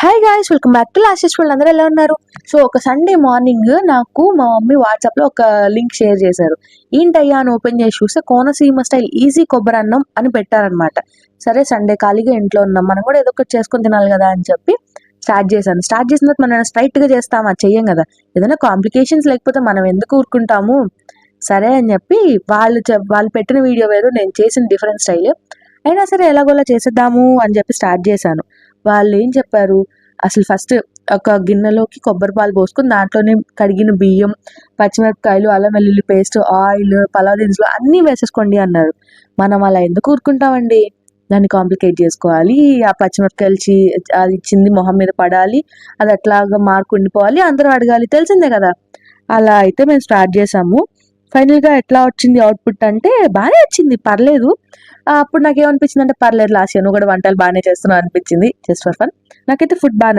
Hi guys, welcome back to last వాళ్ళు అందరూ ఎలా ఉన్నారు? సో ఒక సండే మార్నింగ్ నాకు మా మమ్మీ వాట్సాప్లో ఒక లింక్ షేర్ చేశారు. ఏంటయ్యా అని ఓపెన్ చేసి చూస్తే కోనసీమ స్టైల్ ఈజీ కొబ్బరి అన్నం అని పెట్టారనమాట. సరే సండే ఖాళీగా ఇంట్లో ఉన్నాం, మనం కూడా ఏదో ఒకటి చేసుకొని తినాలి కదా అని చెప్పి స్టార్ట్ చేశాను. స్టార్ట్ చేసిన తర్వాత మనం స్ట్రైట్గా చేస్తామా, చెయ్యం కదా. ఏదైనా కాంప్లికేషన్స్ లేకపోతే మనం ఎందుకు ఊరుకుంటాము. సరే అని చెప్పి వాళ్ళు పెట్టిన వీడియో వేరు, నేను చేసిన డిఫరెంట్ స్టైల్. అయినా సరే ఎలాగోలా చేసేద్దాము అని చెప్పి స్టార్ట్ చేశాను. వాళ్ళు ఏం చెప్పారు, అసలు ఫస్ట్ ఒక గిన్నెలోకి కొబ్బరి పాలు పోసుకొని దాంట్లోనే కడిగిన బియ్యం, పచ్చిమిరపకాయలు, అల్లం వెల్లుల్లి పేస్ట్, ఆయిల్, పలావ్ దినుసులు అన్నీ వేసేసుకోండి అన్నారు. మనం అలా ఎందుకు ఊరుకుంటామండి, దాన్ని కాంప్లికేట్ చేసుకోవాలి. ఆ పచ్చిమిరపకాయలు అది చింది మొహం మీద పడాలి, అది అట్లాగా మార్కు ఉండిపోవాలి, అందరూ అడగాలి, తెలిసిందే కదా. అలా అయితే మేము స్టార్ట్ చేసాము. ఫైనల్గా ఎట్లా వచ్చింది అవుట్పుట్ అంటే బాగానే వచ్చింది, పర్లేదు. అప్పుడు నాకేమనిపించింది అంటే పర్లేదు లాస్య, నువ్వు కూడా వంటలు బాగానే చేస్తున్నావు అనిపించింది, జస్ట్ ఫర్ ఫన్. నాకైతే ఫుడ్ బాగా నచ్చింది.